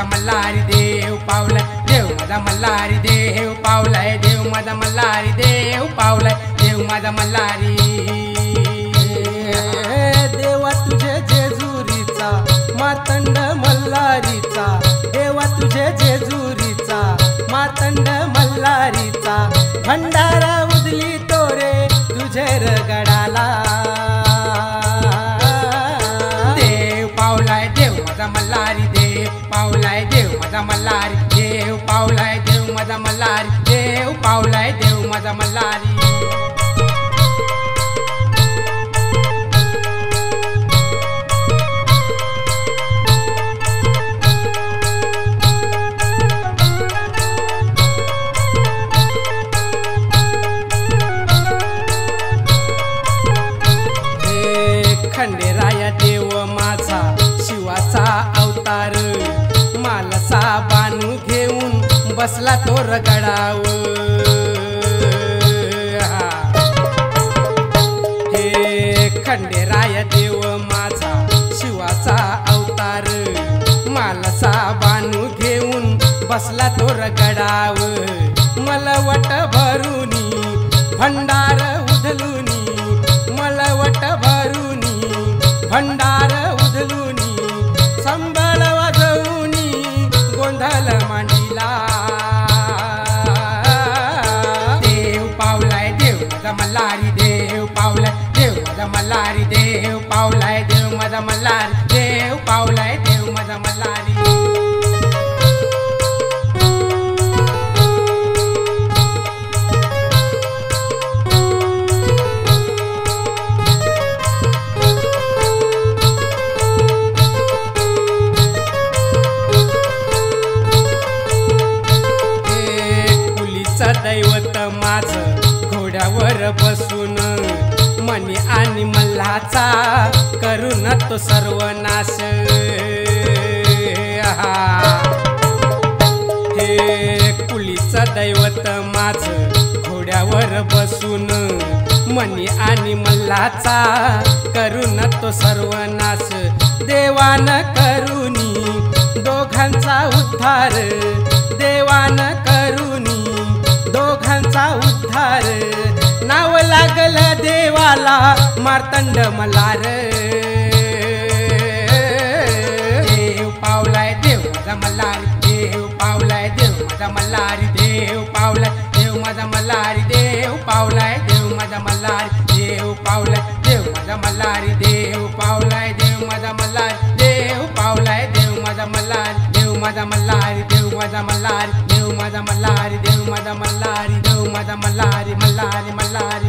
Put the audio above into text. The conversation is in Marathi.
माझा मल्हारी देव पावलाय, देव माझा मल्हारी देव पावलाय, देव माझा मल्हारी देव पावलाय, देव माझा मल्हारी। देवा तुझे जेजुरीचा मार्तंड मल्हारीचा, देवा तुझे जेजुरीचा मार्तंड मल्हारीचा, भंडारा उदली तोरे तुझे रगडाला। देव पावलाय, देव माझा मल्हारी देव पावलाय, देव माझा मल्हारी देव पावलाय, देव माझा मल्हारी देव पावलाय, देव माझा मल्हारी। खंडेराया देव माझा शिवाचा अवतार, मालसा बानू घेऊन बसला तो रगडाव। हे खंडेराया देव माझा शिवाचा अवतार, मालसा बानू घेऊन बसला तो रगडाव। मलवट भरुनी भंडार उधलुनी, मलवट भरुनी भंडार उधलुनी, संबळ वाजवुनी गोंधळ मांडिला। देव पावलाय, देव माझा मल्हारी देव पावलाय, देव माझा मल्हारी देव पावलाय, देव माझा मल्हारी देव पावलाय, देव माझा मल्हारी। दैवत माझ घोड्यावर बसून, मणी आणि मल्हाचा करून तो सर्वनाश। हे कुलीचं दैवत माझ घोड्यावर बसून, मणी आणि मल्हाचा करून तो सर्वनाश। देवान करुनी दोघांचा उद्धार, देवान करुनी दोघांचा उद्धार, नाव लागल देवाला मार्तंड मल्हार। देव पावलाय, देव माझा मल्हारी देव पावलाय, देव माझा मल्हारी देव पावलाय, देव माझा मल्हारी देव पावलाय, देव माझा मल्हारी देव पावलाय, देव माझा मल्हारी देव पावलाय, देव माझा मल्हारी देव पावलाय, देव माझा मल्हारी, देव माझा मल्हारी, देव माझा मल्हारी, देव माझा मल्हारी, देव माझा मल्हारी, देव माझा मल्हारी, मल्हारी मल्हारी।